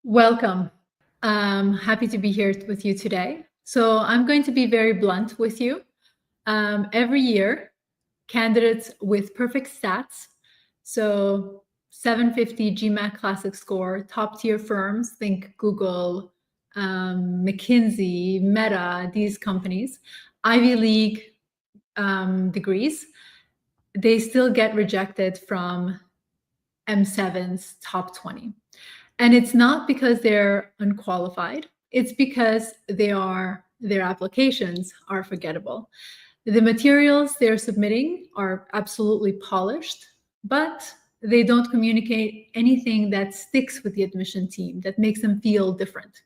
Welcome. I'm happy to be here with you today. So I'm going to be very blunt with you. Every year, candidates with perfect stats, so 750 GMAT classic score, top tier firms, think Google, McKinsey, Meta, these companies, Ivy League degrees, they still get rejected from M7's top 20. And it's not because they're unqualified. It's because their applications are forgettable. The materials they're submitting are absolutely polished, but they don't communicate anything that sticks with the admission team, that makes them feel different.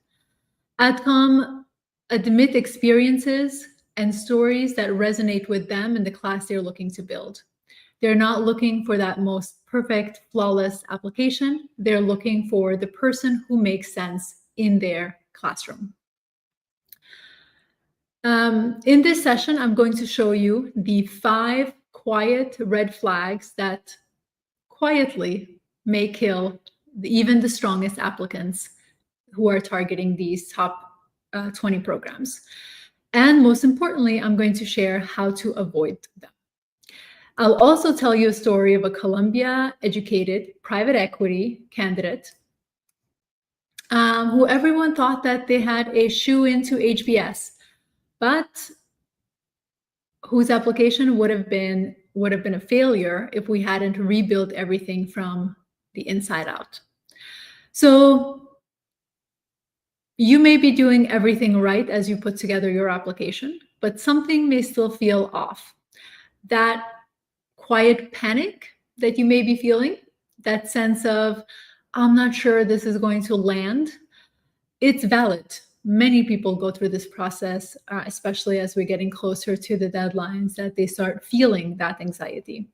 Adcom admit experiences and stories that resonate with them and the class they're looking to build. They're not looking for that most perfect, flawless application. They're looking for the person who makes sense in their classroom. In this session, I'm going to show you the 5 quiet red flags that quietly may kill even the strongest applicants who are targeting these top 20 programs. And most importantly, I'm going to share how to avoid them. I'll also tell you a story of a Columbia-educated private equity candidate who everyone thought that they had a shoe into HBS, but whose application would have been a failure if we hadn't rebuilt everything from the inside out. So you may be doing everything right as you put together your application, but something may still feel off. That quiet panic that you may be feeling, that sense of, I'm not sure this is going to land, it's valid. Many people go through this process, especially as we're getting closer to the deadlines, that they start feeling that anxiety.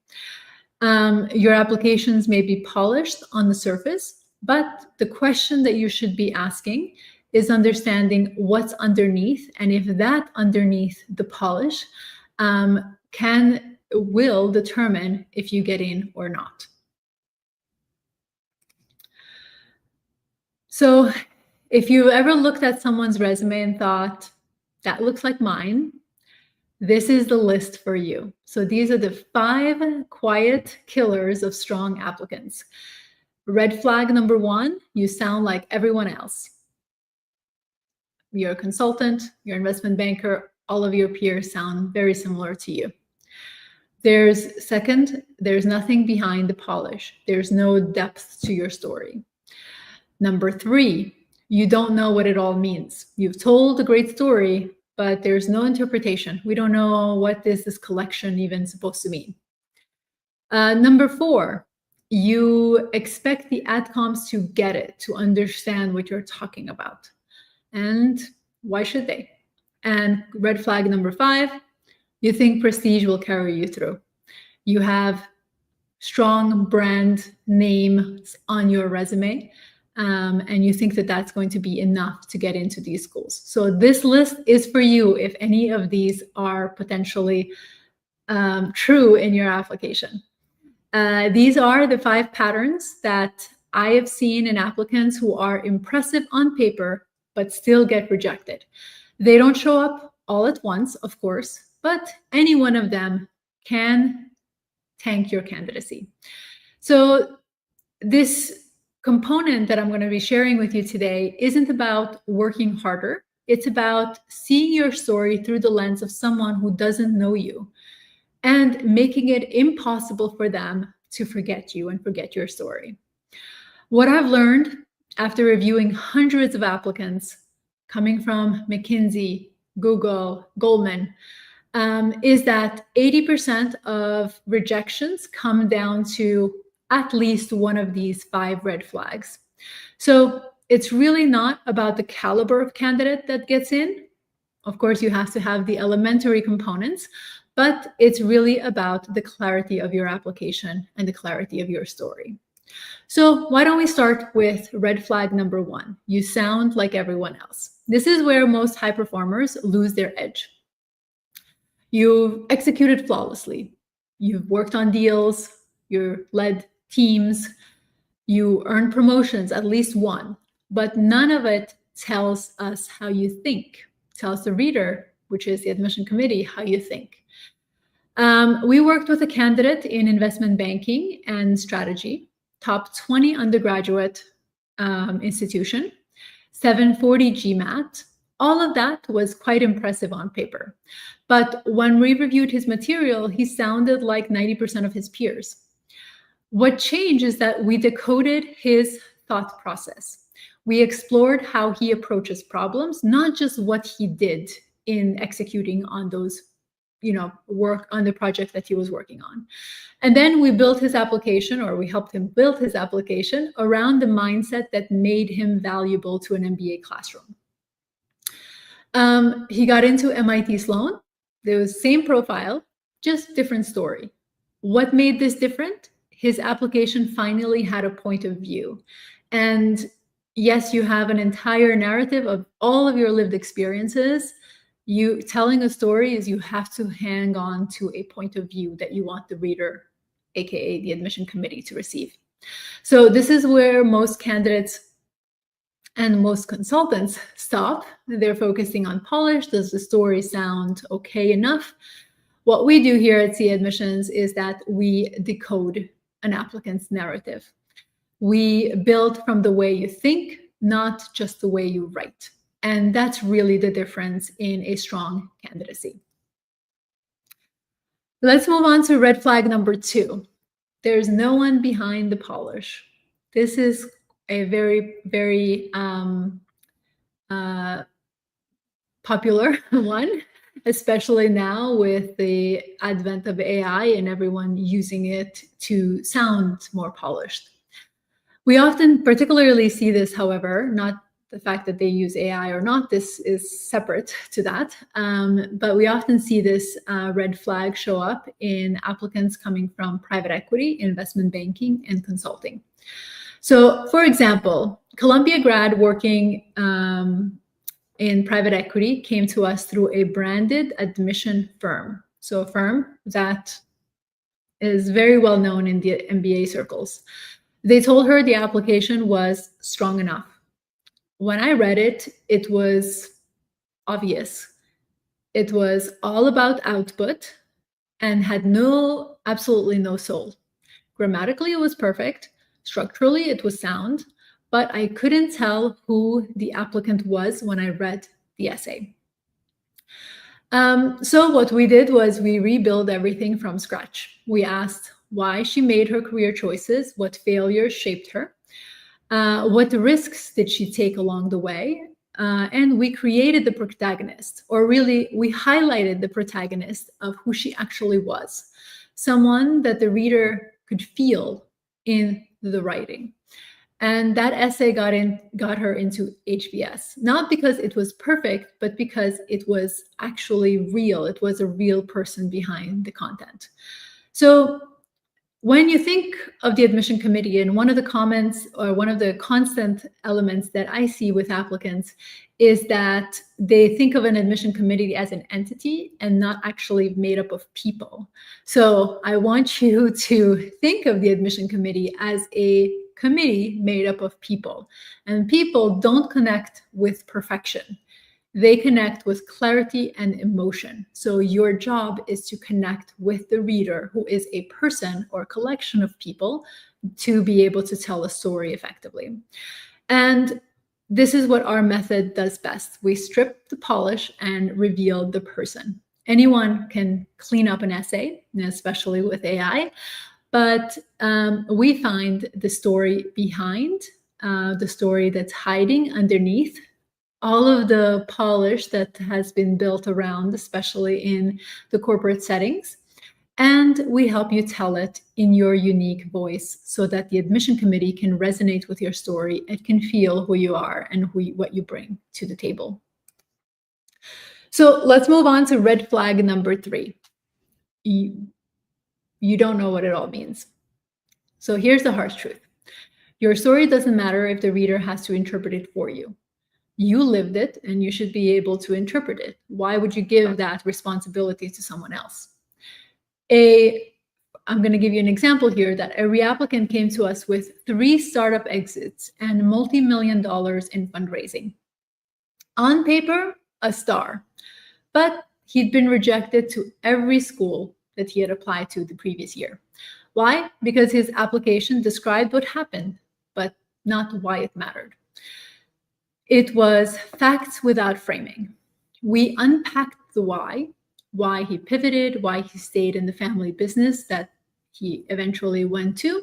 Your applications may be polished on the surface, but the question that you should be asking is understanding what's underneath, and if that underneath the polish will determine if you get in or not. So if you've ever looked at someone's resume and thought, that looks like mine, this is the list for you. So these are the 5 quiet killers of strong applicants. Red flag number 1, you sound like everyone else. You're a consultant, you're an investment banker, all of your peers sound very similar to you. There's nothing behind the polish. There's no depth to your story. Number 3, you don't know what it all means. You've told a great story, but there's no interpretation. We don't know what is this collection even supposed to mean. Number 4, you expect the Adcoms to get it, to understand what you're talking about. And why should they? And red flag number 5, you think prestige will carry you through. You have strong brand names on your resume, and you think that that's going to be enough to get into these schools. So this list is for you if any of these are potentially true in your application. These are the 5 patterns that I have seen in applicants who are impressive on paper, but still get rejected. They don't show up all at once, of course, but any one of them can tank your candidacy. So this component that I'm going to be sharing with you today isn't about working harder. It's about seeing your story through the lens of someone who doesn't know you and making it impossible for them to forget you and forget your story. What I've learned after reviewing hundreds of applicants coming from McKinsey, Google, Goldman, is that 80% of rejections come down to at least one of these 5 red flags. So it's really not about the caliber of candidate that gets in. Of course, you have to have the elementary components, but it's really about the clarity of your application and the clarity of your story. So why don't we start with red flag number 1? You sound like everyone else. This is where most high performers lose their edge. You've executed flawlessly. You've worked on deals, you've led teams, you earned promotions, at least one, but none of it tells us how you think, tells the reader, which is the admission committee, how you think. We worked with a candidate in investment banking and strategy, top 20 undergraduate institution, 740 GMAT. All of that was quite impressive on paper. But when we reviewed his material, he sounded like 90% of his peers. What changed is that we decoded his thought process. We explored how he approaches problems, not just what he did in executing on those, work on the project that he was working on. And then we built his application, or we helped him build his application around the mindset that made him valuable to an MBA classroom. He got into MIT Sloan. There was same profile, just different story. What made this different? His application finally had a point of view. And yes, you have an entire narrative of all of your lived experiences. You telling a story is you have to hang on to a point of view that you want the reader, aka the admission committee, to receive. So this is where most candidates and most consultants stop. They're focusing on polish. Does the story sound okay enough? What we do here at CA Admissions is that we decode an applicant's narrative. We build from the way you think, not just the way you write. And that's really the difference in a strong candidacy. Let's move on to red flag number 2. There's no one behind the polish. This is a very, very popular one, especially now with the advent of AI and everyone using it to sound more polished. We often particularly see this, however, not the fact that they use AI or not, this is separate to that, but we often see this red flag show up in applicants coming from private equity, investment banking, and consulting. So, for example, Columbia grad working in private equity came to us through a branded admission firm. So a firm that is very well known in the MBA circles. They told her the application was strong enough. When I read it, it was obvious. It was all about output and had absolutely no soul. Grammatically, it was perfect. Structurally, it was sound, but I couldn't tell who the applicant was when I read the essay. So what we did was we rebuilt everything from scratch. We asked why she made her career choices, what failures shaped her, what risks did she take along the way, and we created the protagonist, or really we highlighted the protagonist of who she actually was, someone that the reader could feel in the writing. And that essay got her into HBS, not because it was perfect, but because it was actually real. It was a real person behind the content. So when you think of the admission committee, and one of the comments or one of the constant elements that I see with applicants is that they think of an admission committee as an entity and not actually made up of people. So I want you to think of the admission committee as a committee made up of people. And people don't connect with perfection. They connect with clarity and emotion. So your job is to connect with the reader, who is a person or collection of people, to be able to tell a story effectively. And this is what our method does best. We strip the polish and reveal the person. Anyone can clean up an essay, especially with AI, but we find the story behind, the story that's hiding underneath all of the polish that has been built around, especially in the corporate settings. And we help you tell it in your unique voice so that the admission committee can resonate with your story and can feel who you are and what you bring to the table. So let's move on to red flag number 3. You don't know what it all means. So here's the harsh truth. Your story doesn't matter if the reader has to interpret it for you. You lived it and you should be able to interpret it. Why would you give that responsibility to someone else? A I'm going to give you an example here that a reapplicant came to us with 3 startup exits and multi-million dollars in fundraising. On paper, a star, but he'd been rejected to every school that he had applied to the previous year. Why? Because his application described what happened, but not why it mattered. It was facts without framing. We unpacked the why he pivoted, why he stayed in the family business that he eventually went to,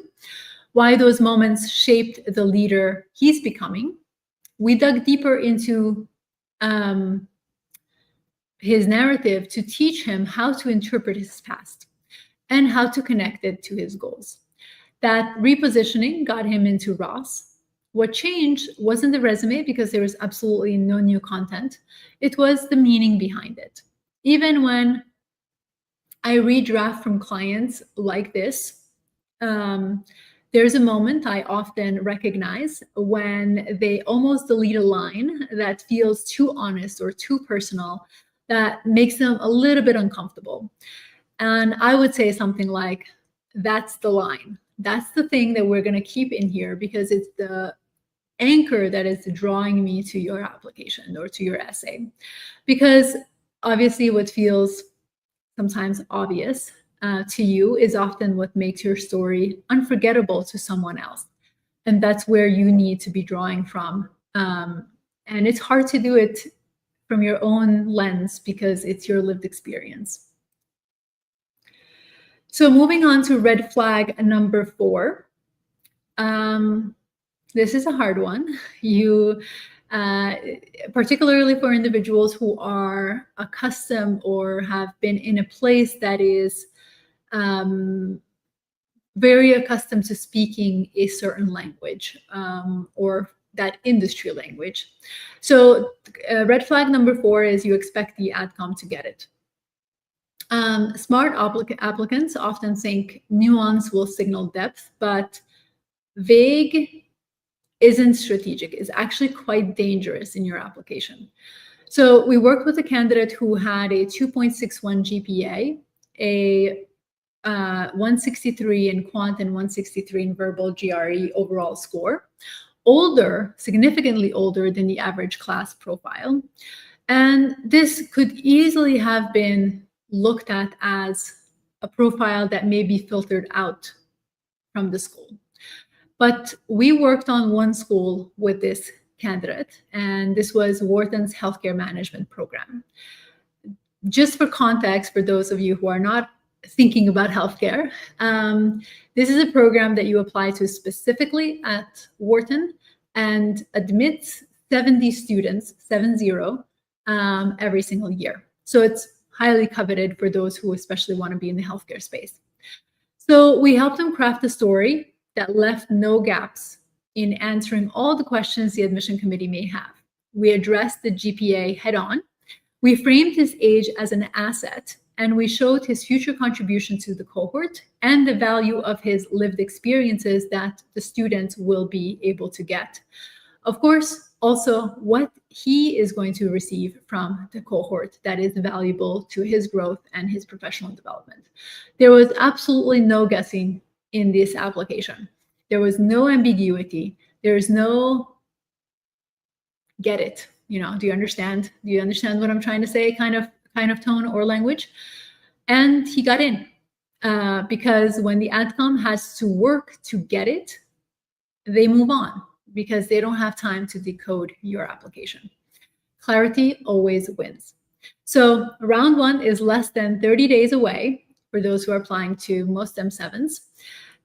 why those moments shaped the leader he's becoming. We dug deeper into his narrative to teach him how to interpret his past and how to connect it to his goals. That repositioning got him into Ross. What changed wasn't the resume, because there was absolutely no new content. It was the meaning behind it. Even when I redraft from clients like this, there's a moment I often recognize when they almost delete a line that feels too honest or too personal, that makes them a little bit uncomfortable. And I would say something like, that's the line. That's the thing that we're going to keep in here, because it's the anchor that is drawing me to your application or to your essay. Because obviously what feels sometimes obvious to you is often what makes your story unforgettable to someone else. And that's where you need to be drawing from. And it's hard to do it from your own lens because it's your lived experience. So moving on to red flag number 4. This is a hard one. You, particularly for individuals who are accustomed or have been in a place that is very accustomed to speaking a certain language or that industry language. So red flag number 4 is you expect the Adcom to get it. Smart applicants often think nuance will signal depth, but vague isn't strategic. It's actually quite dangerous in your application. So we worked with a candidate who had a 2.61 GPA, a 163 in quant and 163 in verbal GRE overall score, older, significantly older than the average class profile. And this could easily have been looked at as a profile that may be filtered out from the school. But we worked on one school with this candidate, and this was Wharton's healthcare management program. Just for context, for those of you who are not thinking about healthcare, this is a program that you apply to specifically at Wharton and admits 70 students, 70, every single year. So it's highly coveted for those who especially want to be in the healthcare space. So we helped them craft a story that left no gaps in answering all the questions the admission committee may have. We addressed the GPA head on. We framed his age as an asset, and we showed his future contribution to the cohort and the value of his lived experiences that the students will be able to get. Of course, also what he is going to receive from the cohort that is valuable to his growth and his professional development. There was absolutely no guessing in this application. There was no ambiguity. There's no get it. You know, do you understand? Do you understand what I'm trying to say? Kind of tone or language. And he got in because when the Adcom has to work to get it, they move on because they don't have time to decode your application. Clarity always wins. So round 1 is less than 30 days away for those who are applying to most M7s.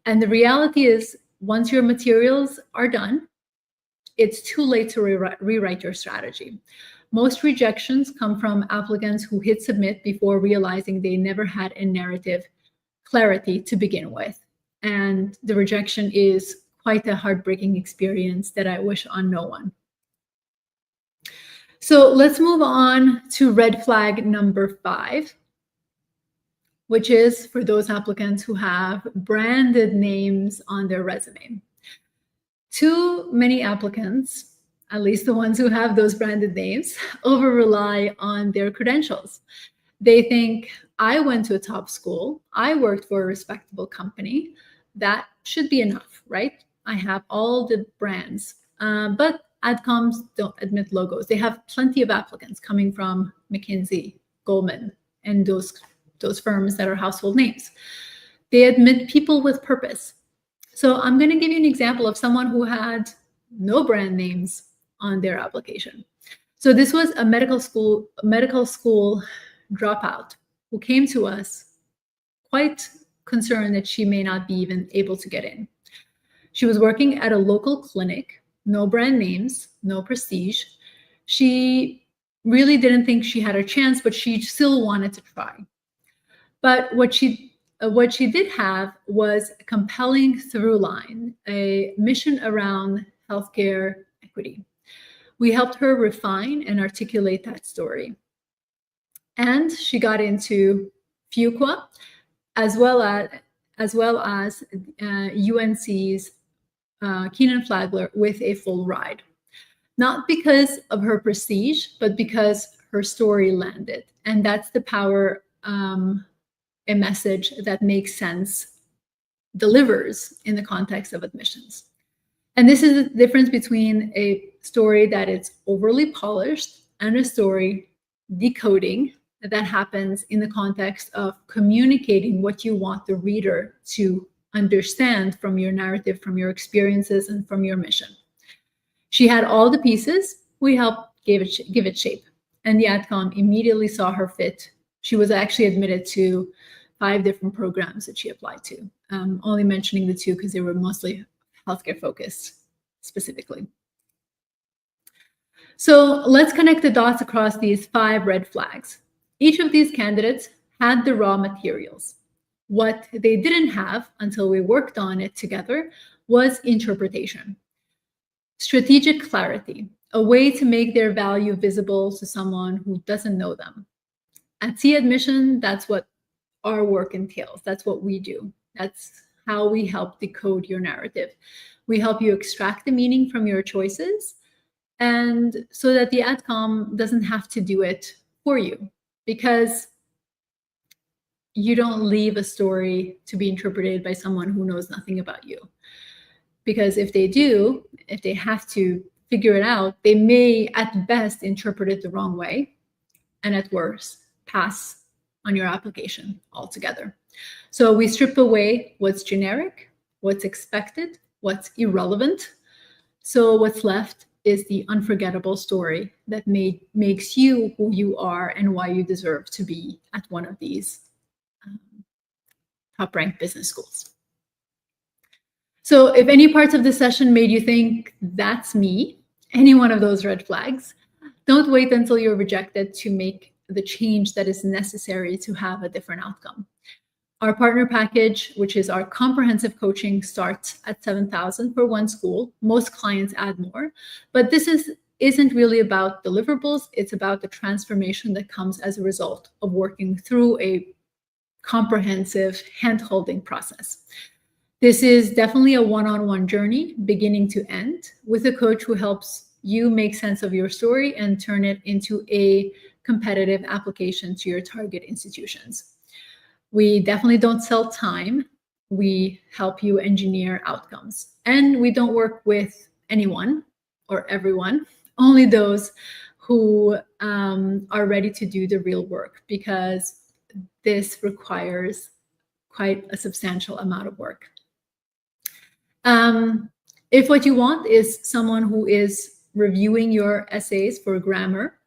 And the reality is, once your materials are done, it's too late to rewrite your strategy. Most rejections come from applicants who hit submit before realizing they never had a narrative clarity to begin with. And the rejection is quite a heartbreaking experience that I wish on no one. So let's move on to red flag number 5, which is for those applicants who have branded names on their resume. Too many applicants, at least the ones who have those branded names, over-rely on their credentials. They think, I went to a top school, I worked for a respectable company, that should be enough, right? I have all the brands. But Adcoms don't admit logos. They have plenty of applicants coming from McKinsey, Goldman, and those firms that are household names. They admit people with purpose. So I'm going to give you an example of someone who had no brand names on their application. So this was a medical school dropout who came to us quite concerned that she may not be even able to get in. She was working at a local clinic, no brand names, no prestige. She really didn't think she had a chance, but she still wanted to try. But what she did have was a compelling through line, a mission around healthcare equity. We helped her refine and articulate that story. And she got into Fuqua, as well as UNC's Keenan Flagler with a full ride. Not because of her prestige, but because her story landed. And that's the power a message that makes sense delivers in the context of admissions. And this is the difference between a story that is overly polished and a story decoding that happens in the context of communicating what you want the reader to understand from your narrative, from your experiences, and from your mission. She had all the pieces. We helped give it shape. And the Adcom immediately saw her fit. She was actually admitted to 5 different programs that she applied to. Only mentioning the 2 because they were mostly healthcare focused specifically. So let's connect the dots across these 5 red flags. Each of these candidates had the raw materials. What they didn't have until we worked on it together was interpretation, strategic clarity, a way to make their value visible to someone who doesn't know them. At C Admission, that's what our work entails. That's what we do. That's how we help decode your narrative. We help you extract the meaning from your choices, and so that the Adcom doesn't have to do it for you, because you don't leave a story to be interpreted by someone who knows nothing about you. Because if they do, if they have to figure it out, they may at best interpret it the wrong way, and at worst, pass on your application altogether. So we strip away what's generic, what's expected, what's irrelevant. So what's left is the unforgettable story that makes you who you are and why you deserve to be at one of these top-ranked business schools. So if any parts of the session made you think, that's me, any one of those red flags, don't wait until you're rejected to make the change that is necessary to have a different outcome. Our partner package, which is our comprehensive coaching, starts at $7,000 for one school. Most clients add more, but this isn't really about deliverables. It's about the transformation that comes as a result of working through a comprehensive hand-holding process. This is definitely a one-on-one journey, beginning to end, with a coach who helps you make sense of your story and turn it into a competitive application to your target institutions. We definitely don't sell time. We help you engineer outcomes. And we don't work with anyone or everyone, only those who are ready to do the real work, because this requires quite a substantial amount of work. If what you want is someone who is reviewing your essays for grammar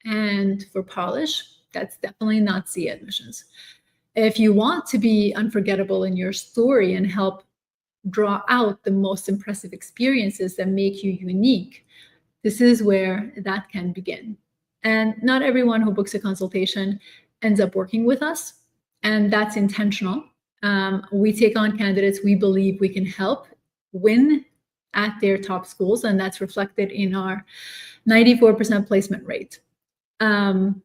and for polish, that's definitely not C Admissions. If you want to be unforgettable in your story and help draw out the most impressive experiences that make you unique, this is where that can begin. And not everyone who books a consultation ends up working with us, and that's intentional. We take on candidates we believe we can help win at their top schools, and that's reflected in our 94% placement rate. And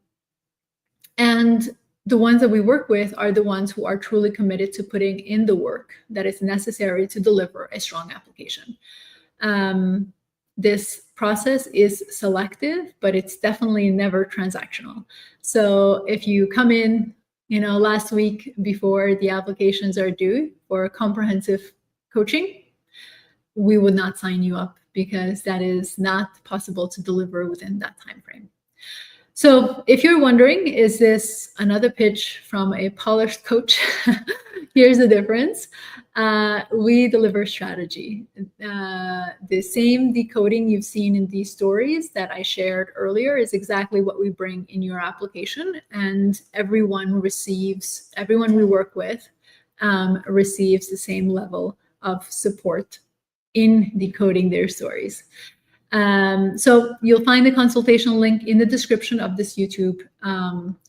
the ones that we work with are the ones who are truly committed to putting in the work that is necessary to deliver a strong application. This process is selective, but it's definitely never transactional. So if you come in, last week before the applications are due for comprehensive coaching, we would not sign you up because that is not possible to deliver within that time frame. So if you're wondering, is this another pitch from a polished coach? Here's the difference. We deliver strategy. The same decoding you've seen in these stories that I shared earlier is exactly what we bring in your application. And everyone we work with receives the same level of support in decoding their stories. So you'll find the consultation link in the description of this YouTube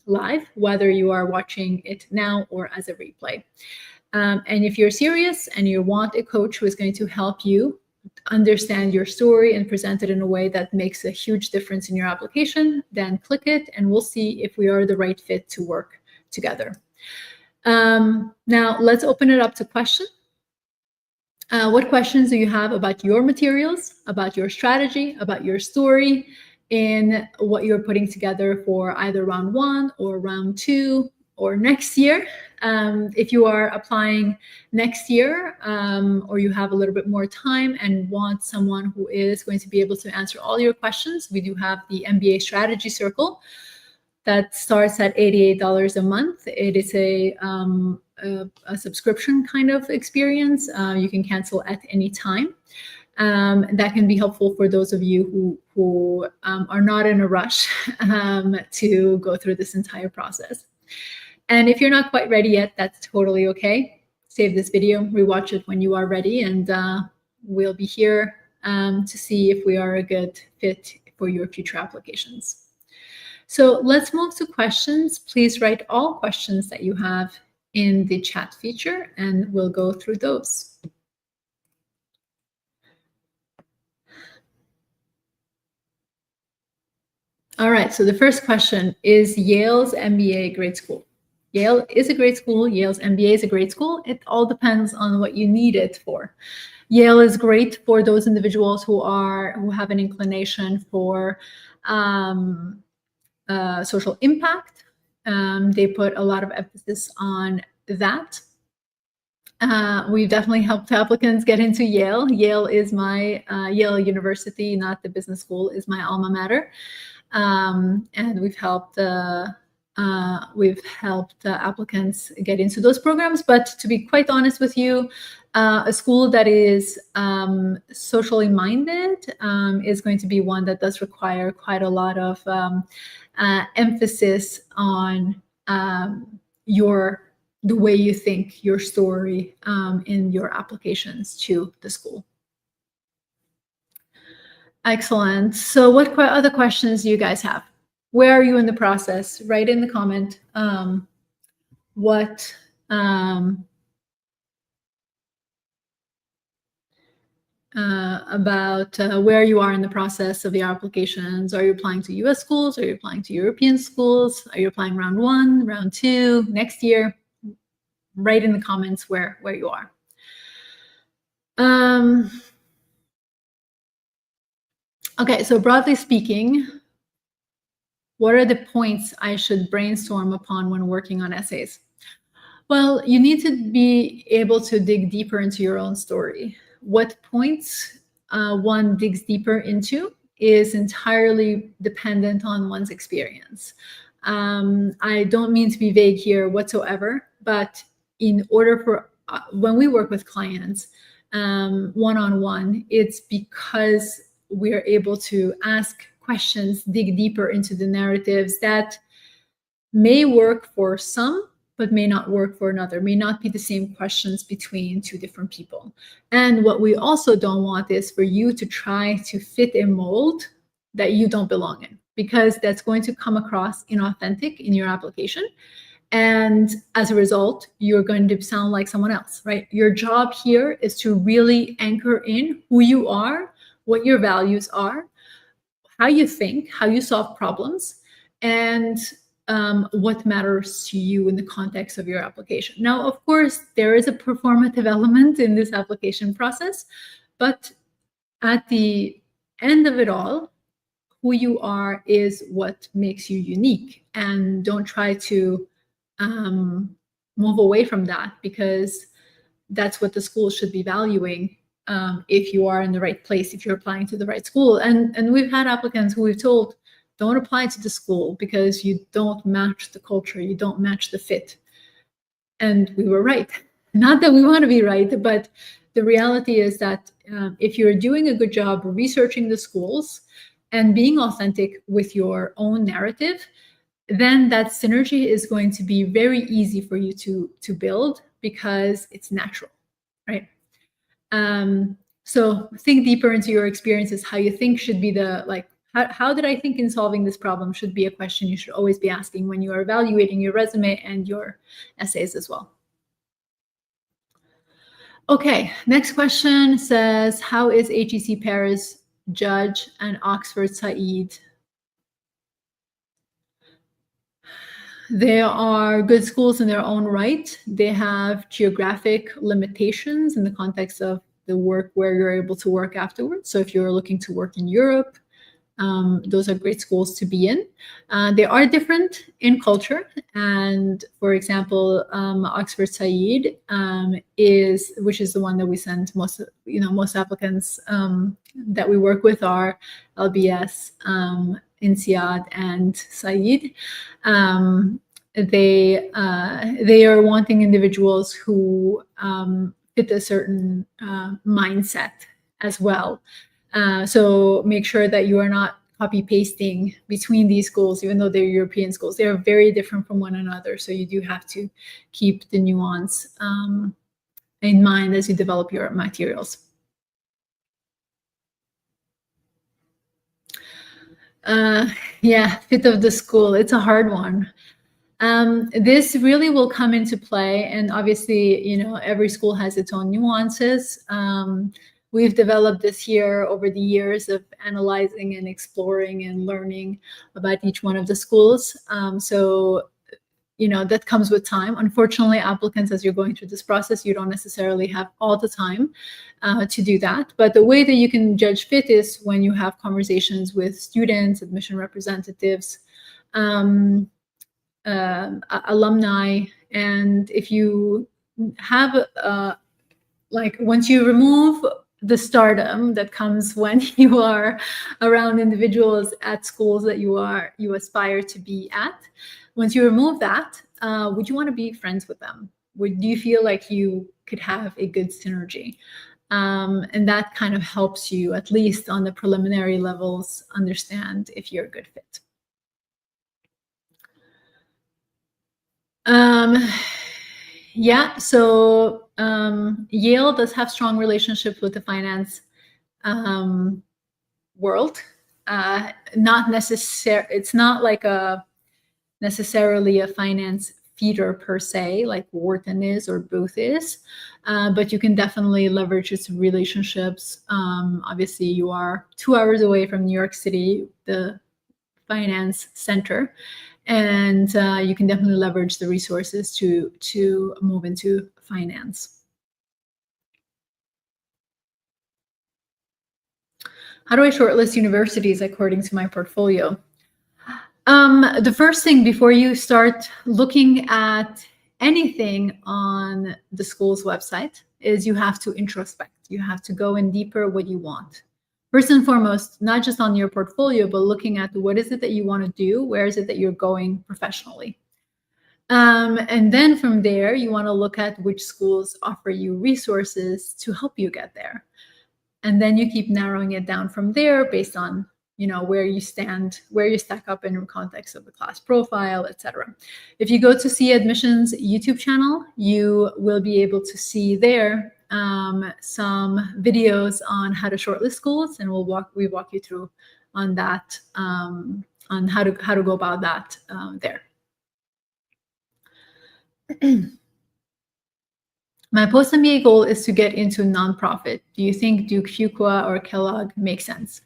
live, whether you are watching it now or as a replay. And if you're serious and you want a coach who is going to help you understand your story and present it in a way that makes a huge difference in your application, then click it and we'll see if we are the right fit to work together. Now let's open it up to questions. What questions do you have about your materials, about your strategy, about your story, in what you're putting together for either round 1 or round 2 or next year? If you are applying next year or you have a little bit more time and want someone who is going to be able to answer all your questions, we do have the MBA Strategy Circle that starts at $88 a month. It is a subscription kind of experience. You can cancel at any time. That can be helpful for those of you who are not in a rush to go through this entire process. And if you're not quite ready yet, that's totally okay. Save this video, rewatch it when you are ready, and we'll be here to see if we are a good fit for your future applications. So let's move to questions. Please write all questions that you have in the chat feature, and we'll go through those. All right, so the first question is Yale's MBA a great school? Yale is a great school. Yale's MBA is a great school. It all depends on what you need it for. Yale is great for those individuals who have an inclination for social impact. They put a lot of emphasis on that. We've definitely helped applicants get into Yale. Yale is my Yale University, not the business school, is my alma mater, and we've helped applicants get into those programs. But to be quite honest with you, a school that is socially minded is going to be one that does require quite a lot of emphasis on the way you think, your story in your applications to the school. Excellent. So what other questions do you guys have? Where are you in the process? Write in the comment about where you are in the process of the applications. Are you applying to US schools? Are you applying to European schools? Are you applying round 1, round 2, next year? Write in the comments where you are. Okay, so broadly speaking, what are the points I should brainstorm upon when working on essays? Well, you need to be able to dig deeper into your own story. What points one digs deeper into is entirely dependent on one's experience. I don't mean to be vague here whatsoever, but in order for when we work with clients one-on-one, it's because we're able to ask questions, dig deeper into the narratives that may work for some, but may not work for another, may not be the same questions between two different people. And what we also don't want is for you to try to fit a mold that you don't belong in, because that's going to come across inauthentic in your application. And as a result, you're going to sound like someone else, right? Your job here is to really anchor in who you are, what your values are, how you think, how you solve problems, and what matters to you in the context of your application. Now, of course, there is a performative element in this application process, but at the end of it all, who you are is what makes you unique. And don't try to move away from that, because that's what the school should be valuing if you are in the right place, if you're applying to the right school. And we've had applicants who we've told, don't apply to the school because you don't match the culture, you don't match the fit. And we were right. Not that we want to be right, but the reality is that if you're doing a good job researching the schools and being authentic with your own narrative, then that synergy is going to be very easy for you to build, because it's natural, right? So think deeper into your experiences. How you think should be how did I think in solving this problem should be a question you should always be asking when you are evaluating your resume and your essays as well. Okay, next question says, how is HEC Paris Judge and Oxford Said? They are good schools in their own right. They have geographic limitations in the context of the work where you're able to work afterwards. So if you're looking to work in Europe, those are great schools to be in. They are different in culture. And for example, Oxford Said which is the one that we send most applicants that we work with are LBS, INSEAD, and Said. They are wanting individuals who fit a certain mindset as well. So make sure that you are not copy pasting between these schools, even though they're European schools. They are very different from one another. So you do have to keep the nuance in mind as you develop your materials. Yeah, fit of the school. It's a hard one. This really will come into play, and obviously, every school has its own nuances. We've developed this here over the years of analyzing and exploring and learning about each one of the schools. So that comes with time. Unfortunately, applicants, as you're going through this process, you don't necessarily have all the time to do that. But the way that you can judge fit is when you have conversations with students, admission representatives, alumni, and if you have once you remove the stardom that comes when you are around individuals at schools that you aspire to be at, once you remove that, would you want to be friends with them? Do you feel like you could have a good synergy? And that kind of helps you, at least on the preliminary levels, understand if you're a good fit. Yeah, so Yale does have strong relationships with the finance world. Not necessary. It's not like necessarily a finance feeder per se, like Wharton is or Booth is, but you can definitely leverage its relationships. Obviously, you are 2 hours away from New York City, the finance center, and you can definitely leverage the resources to move into finance. How do I shortlist universities according to my portfolio? The first thing before you start looking at anything on the school's website is you have to introspect. You have to go in deeper what you want. First and foremost, not just on your portfolio, but looking at what is it that you want to do? Where is it that you're going professionally? And then from there, you want to look at which schools offer you resources to help you get there. And then you keep narrowing it down from there based on where you stand, where you stack up in context of the class profile, etc. If you go to See Admissions YouTube channel, you will be able to see there some videos on how to shortlist schools, and we walk you through on that, on how to go about that there. My post-MBA goal is to get into nonprofit. Do you think Duke Fuqua or Kellogg makes sense?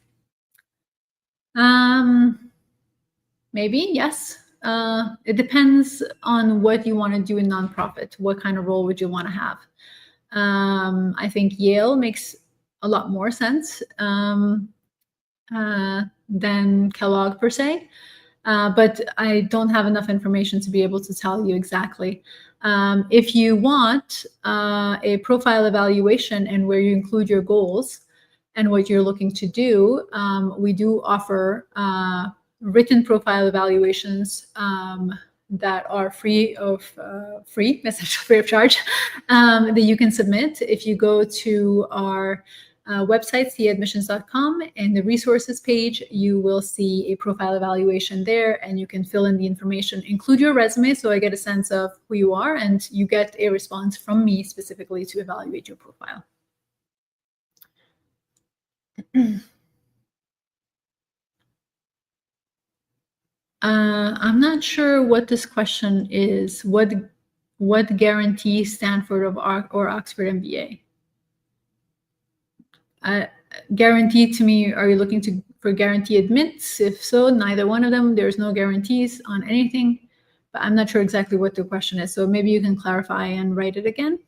Maybe, yes. It depends on what you want to do in nonprofit. What kind of role would you want to have? I think Yale makes a lot more sense. than Kellogg per se. But I don't have enough information to be able to tell you exactly. If you want a profile evaluation and where you include your goals and what you're looking to do, we do offer written profile evaluations that are free, essentially free of charge, that you can submit. If you go to our website, cadmissions.com, and the resources page, you will see a profile evaluation there, and you can fill in the information, include your resume, so I get a sense of who you are, and you get a response from me specifically to evaluate your profile. I'm not sure what this question is. What guarantees Stanford or Oxford MBA? Guaranteed to me, are you looking for guarantee admits? If so, neither one of them. There's no guarantees on anything, but I'm not sure exactly what the question is. So maybe you can clarify and write it again.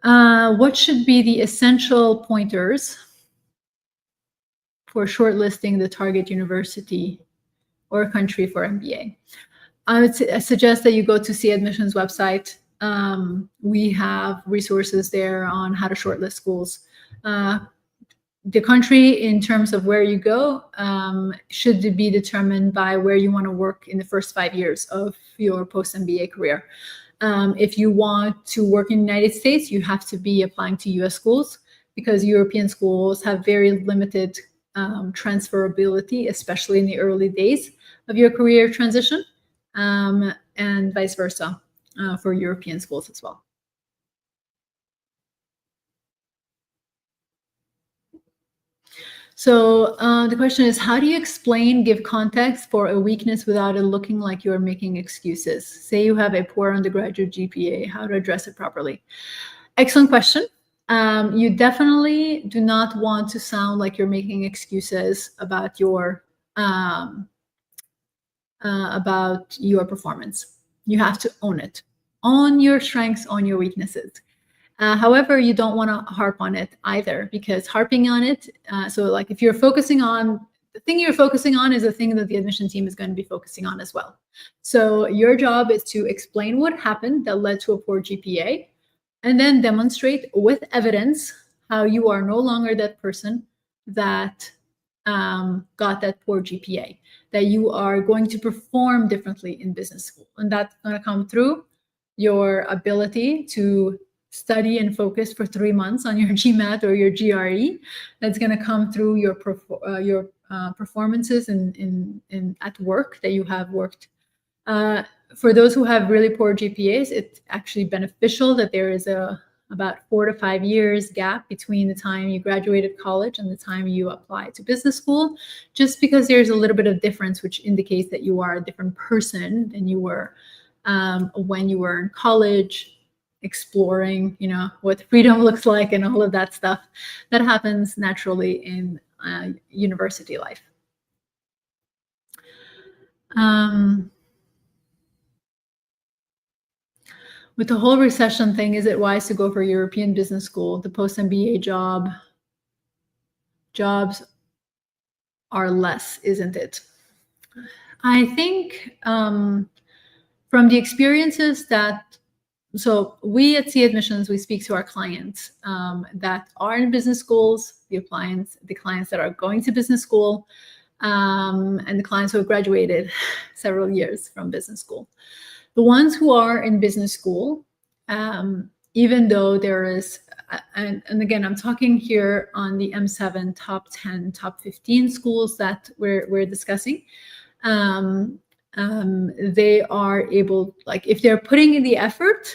What should be the essential pointers for shortlisting the target university or country for MBA? I would suggest that you go to CAdmissions website. We have resources there on how to shortlist schools. The country, in terms of where you go, should be determined by where you want to work in the first 5 years of your post-MBA career. If you want to work in the United States, you have to be applying to US schools, because European schools have very limited transferability, especially in the early days of your career transition, and vice versa for European schools as well. So the question is, how do you explain, give context for a weakness without it looking like you're making excuses? Say you have a poor undergraduate GPA, how to address it properly? Excellent question. You definitely do not want to sound like you're making excuses about your performance. You have to own it. Own your strengths, own your weaknesses. However, you don't want to harp on it either, because harping on it, so like if you're focusing on, the thing you're focusing on is the thing that the admission team is going to be focusing on as well. So your job is to explain what happened that led to a poor GPA, and then demonstrate with evidence how you are no longer that person that got that poor GPA, that you are going to perform differently in business school. And that's going to come through your ability to study and focus for 3 months on your GMAT or your GRE. That's going to come through your performances in at work, that you have worked. For those who have really poor GPAs, it's actually beneficial that there is about 4 to 5 years gap between the time you graduated college and the time you apply to business school, just because there's a little bit of difference, which indicates that you are a different person than you were when you were in college, exploring, what freedom looks like and all of that stuff that happens naturally in university life. With the whole recession thing, is it wise to go for European business school? The post-MBA jobs are less, isn't it? I think from the experiences so we at CAdmissions, we speak to our clients that are in business schools, the clients that are going to business school, and the clients who have graduated several years from business school. The ones who are in business school, even though there is, and again, I'm talking here on the M7 top 10, top 15 schools that we're discussing, they are able, like if they're putting in the effort,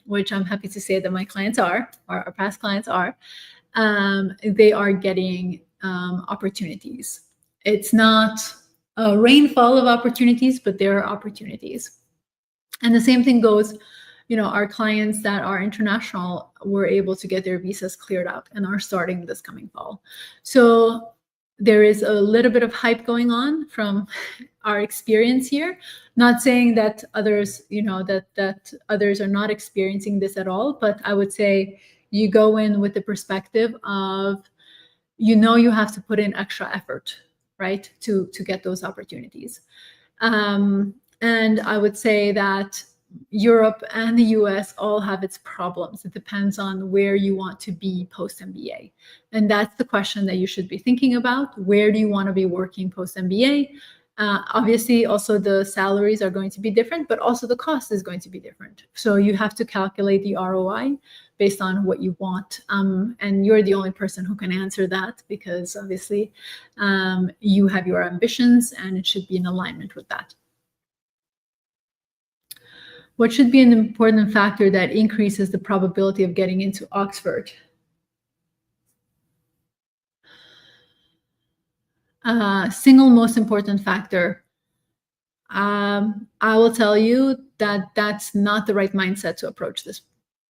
which I'm happy to say that my clients are, or our past clients are, they are getting opportunities. It's not a rainfall of opportunities, but there are opportunities. And the same thing goes, our clients that are international were able to get their visas cleared out and are starting this coming fall. So there is a little bit of hype going on from our experience here. Not saying that others, that others are not experiencing this at all, but I would say you go in with the perspective of you know you have to put in extra effort, right, to get those opportunities. And I would say that Europe and the US all have its problems. It depends on where you want to be post MBA. And that's the question that you should be thinking about. Where do you want to be working post MBA? Obviously, also the salaries are going to be different, but also the cost is going to be different. So you have to calculate the ROI based on what you want. And you're the only person who can answer that, because obviously you have your ambitions and it should be in alignment with that. What should be an important factor that increases the probability of getting into Oxford? Single most important factor. I will tell you that that's not the right mindset to approach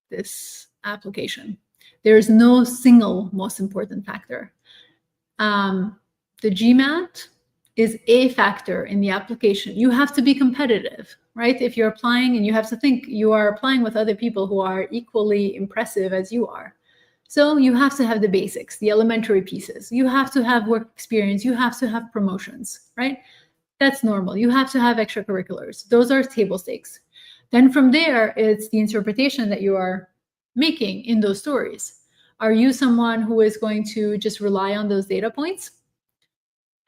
this application. There is no single most important factor. The GMAT is a factor in the application. You have to be competitive, right? If you're applying, and you have to think you are applying with other people who are equally impressive as you are. So you have to have the basics, the elementary pieces. You have to have work experience. You have to have promotions, right? That's normal. You have to have extracurriculars. Those are table stakes. Then from there, it's the interpretation that you are making in those stories. Are you someone who is going to just rely on those data points?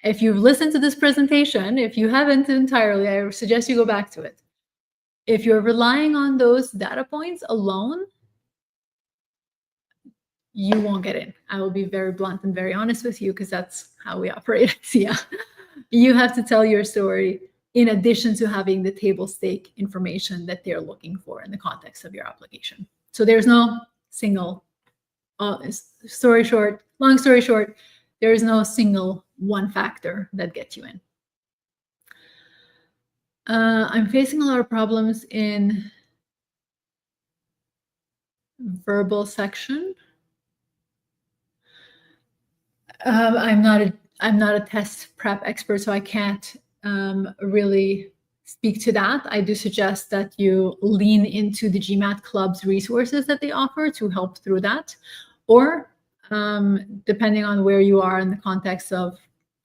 If you've listened to this presentation, if you haven't entirely, I suggest you go back to it. If you're relying on those data points alone, you won't get in. I will be very blunt and very honest with you, because that's how we operate. Yeah. You have to tell your story in addition to having the table stake information that they're looking for in the context of your application. So there's no single, long story short, there is no single one factor that gets you in. I'm facing a lot of problems in verbal section. I'm not a test prep expert, so I can't really speak to that. I do suggest that you lean into the GMAT Club's resources that they offer to help through that, or depending on where you are in the context of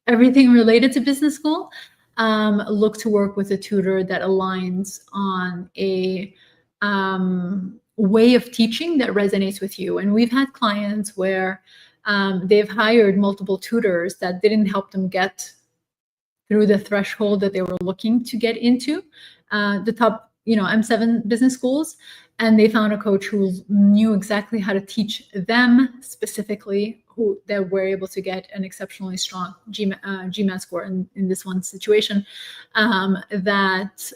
everything related to business school, look to work with a tutor that aligns on a way of teaching that resonates with you. And we've had clients where they've hired multiple tutors that didn't help them get through the threshold that they were looking to get into the top, M7 business schools. And they found a coach who knew exactly how to teach them specifically, who they were able to get an exceptionally strong GMAT score in this one situation, that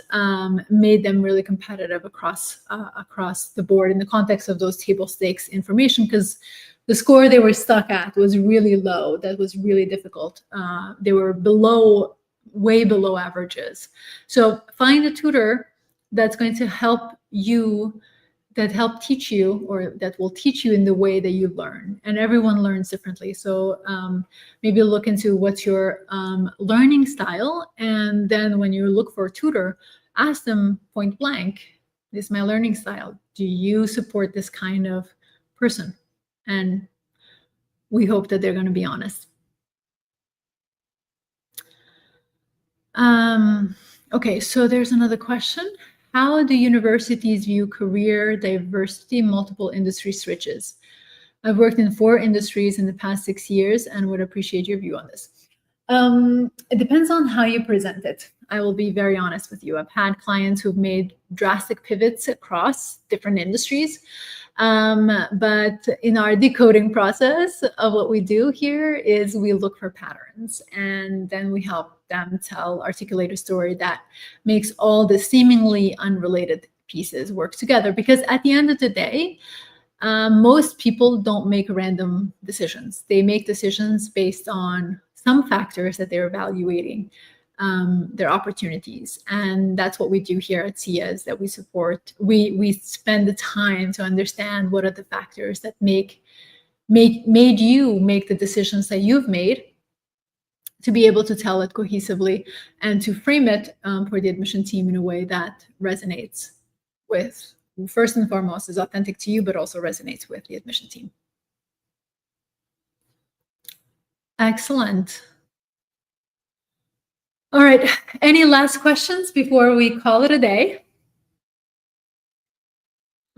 made them really competitive across the board in the context of those table stakes information, because the score they were stuck at was really low. That was really difficult. They were way below averages. So find a tutor that's going to help you, teach you, or that will teach you in the way that you learn. And everyone learns differently. So maybe look into what's your learning style. And then when you look for a tutor, ask them point blank, this is my learning style. Do you support this kind of person? And we hope that they're going to be honest. Okay, so there's another question. How do universities view career diversity, multiple industry switches? I've worked in 4 industries in the past 6 years and would appreciate your view on this. It depends on how you present it. I will be very honest with you. I've had clients who've made drastic pivots across different industries. But in our decoding process of what we do here is we look for patterns, and then we help them articulate a story that makes all the seemingly unrelated pieces work together. Because at the end of the day, most people don't make random decisions. They make decisions based on some factors that they're evaluating, their opportunities. And that's what we do here at SIA, is that we support, we spend the time to understand what are the factors that made you make the decisions that you've made, to be able to tell it cohesively and to frame it for the admission team in a way that resonates with, first and foremost, is authentic to you, but also resonates with the admission team. Excellent. All right. Any last questions before we call it a day?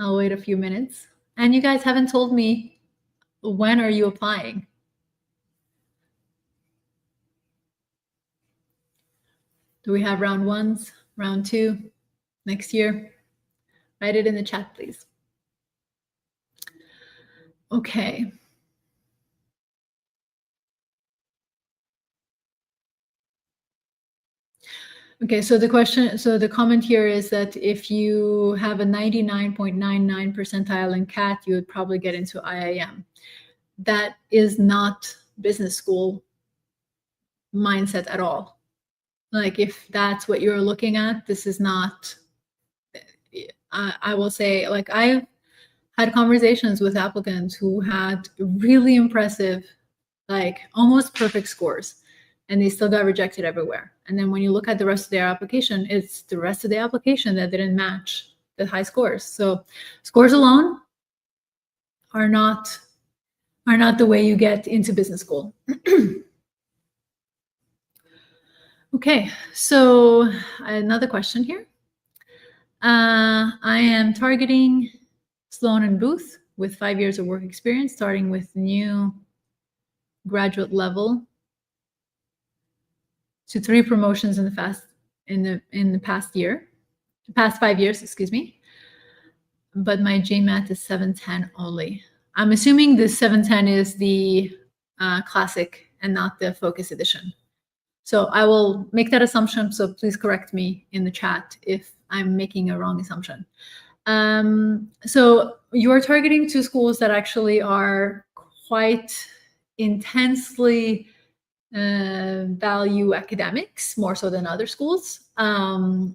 I'll wait a few minutes. And you guys haven't told me, when are you applying? Do we have round ones, round two, next year? Write it in the chat, please. Okay. Okay, so the comment here is that if you have a 99.99 percentile in CAT, you would probably get into IIM. That is not business school mindset at all. Like, if that's what you're looking at, this is not, I will say, like, I've had conversations with applicants who had really impressive, like almost perfect scores, and they still got rejected everywhere. And then when you look at the rest of their application, it's the rest of the application that didn't match the high scores. So scores alone are not the way you get into business school. Okay, so another question here. I am targeting Sloan and Booth with 5 years of work experience, starting with new graduate level to 3 promotions in the past 5 years, excuse me. But my GMAT is 710 only. I'm assuming this 710 is the classic and not the focus edition. So I will make that assumption. So please correct me in the chat if I'm making a wrong assumption. So you are targeting 2 schools that actually are quite intensely value academics, more so than other schools. I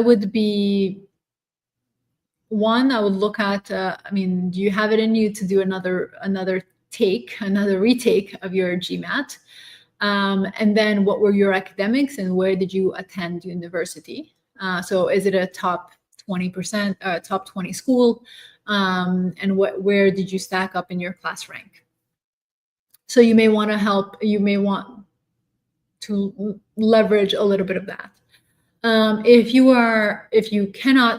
would be, I would look at, do you have it in you to do another retake of your GMAT? And then what were your academics and where did you attend university? So is it a top 20%, top 20 school? And where did you stack up in your class rank? So you may want to leverage a little bit of that. If you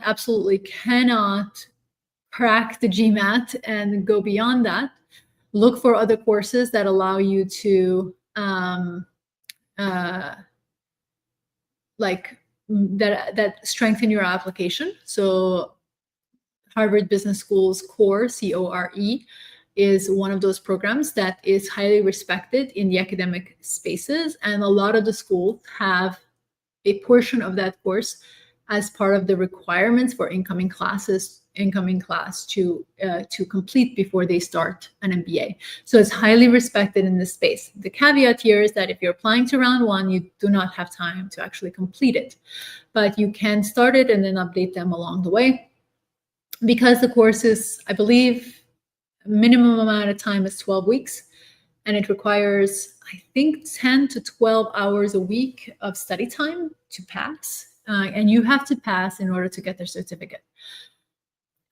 absolutely cannot crack the GMAT and go beyond that, look for other courses that allow you to that strengthen your application. So Harvard Business School's CORE, C-O-R-E, is one of those programs that is highly respected in the academic spaces. And a lot of the schools have a portion of that course as part of the requirements for incoming class to complete before they start an MBA. So it's highly respected in this space. The caveat here is that if you're applying to round 1, you do not have time to actually complete it, but you can start it and then update them along the way. Because the course is, I believe, minimum amount of time is 12 weeks, and it requires, I think, 10 to 12 hours a week of study time to pass. And you have to pass in order to get their certificate.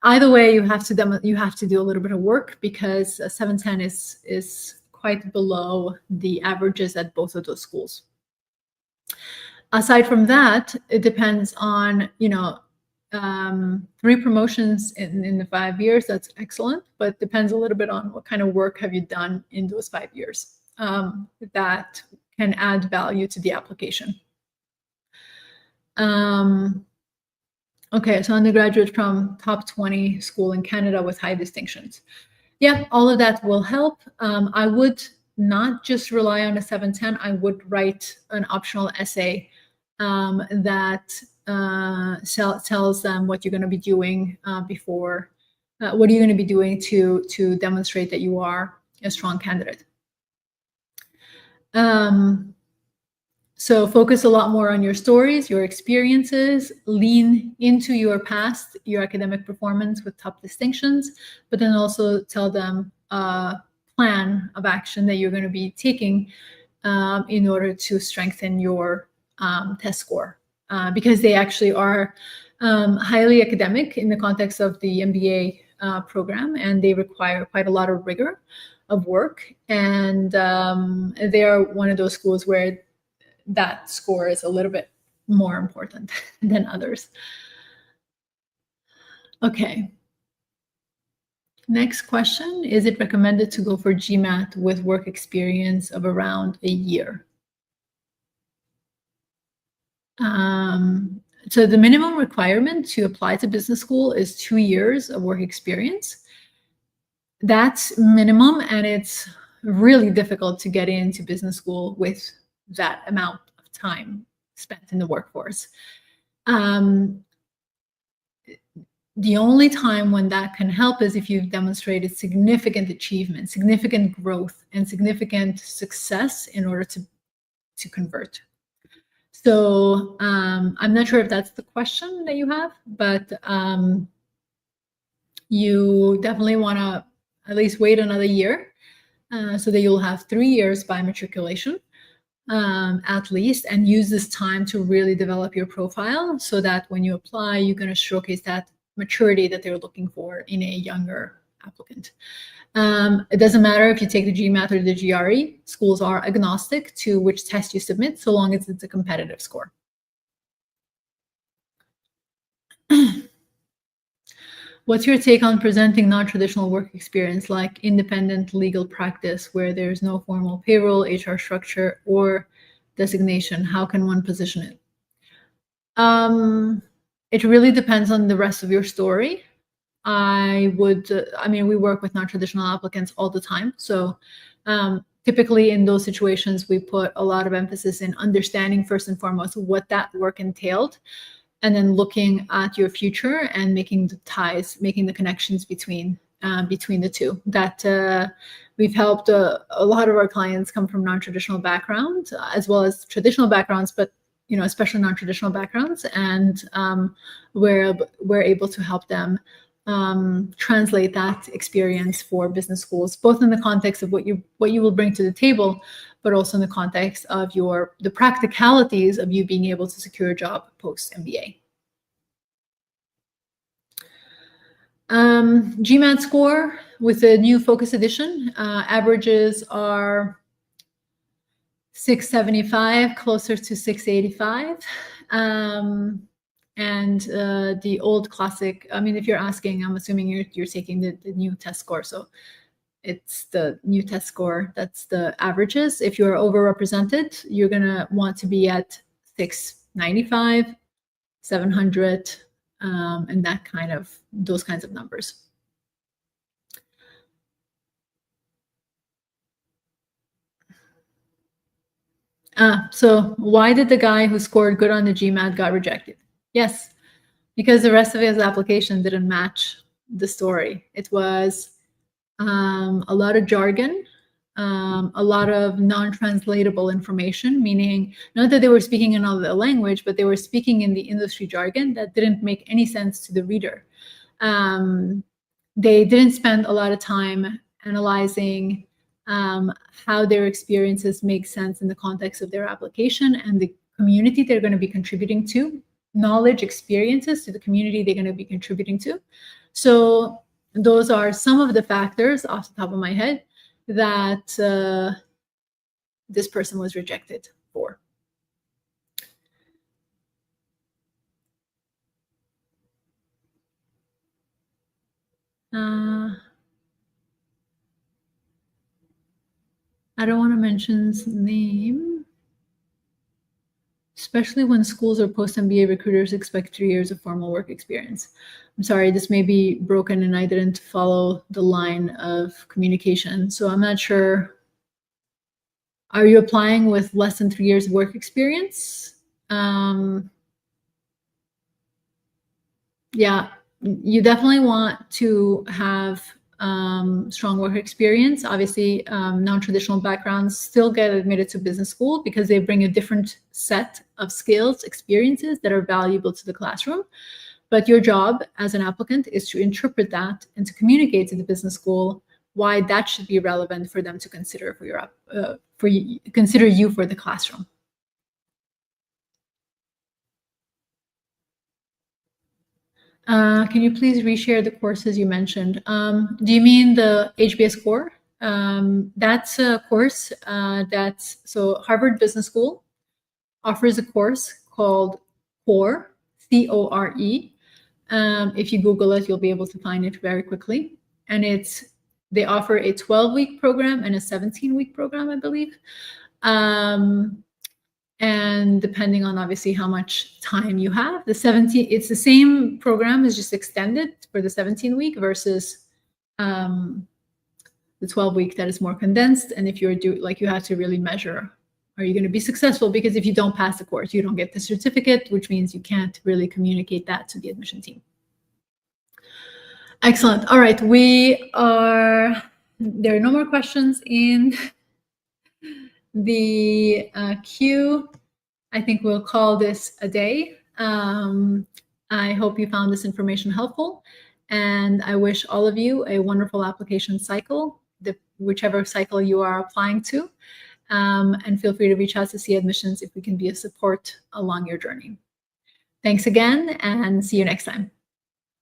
Either way, you have to do a little bit of work, because 710 is quite below the averages at both of those schools. Aside from that, it depends on, 3 promotions in the 5 years. That's excellent, but it depends a little bit on what kind of work have you done in those 5 years that can add value to the application. Okay, so undergraduate from top 20 school in Canada with high distinctions. Yeah, all of that will help. I would not just rely on a 710. I would write an optional essay that tells them what you're going to be doing what are you going to be doing to demonstrate that you are a strong candidate. So focus a lot more on your stories, your experiences, lean into your past, your academic performance with top distinctions, but then also tell them a plan of action that you're going to be taking in order to strengthen your test score. Because they actually are highly academic in the context of the MBA program, and they require quite a lot of rigor. of work, and they are one of those schools where that score is a little bit more important than others. Okay. Next question, is it recommended to go for GMAT with work experience of around a year? So the minimum requirement to apply to business school is 2 years of work experience. That's minimum, and it's really difficult to get into business school with that amount of time spent in the workforce. The only time when that can help is if you've demonstrated significant achievement, significant growth, and significant success in order to convert. So I'm not sure if that's the question that you have, but you definitely want to at least wait another year so that you'll have 3 years by matriculation at least, and use this time to really develop your profile so that when you apply, you're going to showcase that maturity that they're looking for in a younger applicant. It doesn't matter if you take the GMAT or the GRE. Schools are agnostic to which test you submit, so long as it's a competitive score. What's your take on presenting non-traditional work experience like independent legal practice where there's no formal payroll, HR structure, or designation? How can one position it? It really depends on the rest of your story. I mean, we work with non-traditional applicants all the time. So typically in those situations, we put a lot of emphasis in understanding first and foremost what that work entailed, and then looking at your future and making the ties, making the connections between the two. That we've helped a lot of our clients come from non-traditional backgrounds as well as traditional backgrounds, but especially non-traditional backgrounds, and we're able to help them translate that experience for business schools, both in the context of what you will bring to the table, but also in the context of the practicalities of you being able to secure a job post MBA. GMAT score with the new Focus Edition, averages are 675, closer to 685. And the old classic, I mean, if you're asking, I'm assuming you're taking the new test score. So it's the new test score, that's the averages. If you're overrepresented, you're going to want to be at 695, 700, and those kinds of numbers. So why did the guy who scored good on the GMAT got rejected? Yes, because the rest of his application didn't match the story. It was a lot of jargon, a lot of non-translatable information, meaning not that they were speaking another language, but they were speaking in the industry jargon that didn't make any sense to the reader. They didn't spend a lot of time analyzing how their experiences make sense in the context of their application and the community they're going to be contributing to, knowledge, experiences to the community they're going to be contributing to. So those are some of the factors off the top of my head that this person was rejected for. I don't want to mention his name, especially when schools or post-MBA recruiters expect 3 years of formal work experience. I'm sorry, this may be broken and I didn't follow the line of communication, so I'm not sure. Are you applying with less than 3 years of work experience? Yeah, you definitely want to have strong work experience. Obviously, non-traditional backgrounds still get admitted to business school because they bring a different set of skills, experiences that are valuable to the classroom. But your job as an applicant is to interpret that and to communicate to the business school why that should be relevant for them to consider consider you for the classroom. Can you please reshare the courses you mentioned? Do you mean the HBS core? That's a course so Harvard Business School offers a course called CORE, C-O-R-E. If you Google it, you'll be able to find it very quickly. And they offer a 12-week program and a 17-week program, I believe. And depending on obviously how much time you have, it's the same program, is just extended for the 17-week versus the 12-week that is more condensed. And if you have to really measure, are you going to be successful? Because if you don't pass the course, you don't get the certificate, which means you can't really communicate that to the admission team. Excellent. All right, there are no more questions in the queue. I think we'll call this a day. I hope you found this information helpful, and I wish all of you a wonderful application cycle, whichever cycle you are applying to, and feel free to reach out to C Admissions if we can be a support along your journey. Thanks again, and see you next time.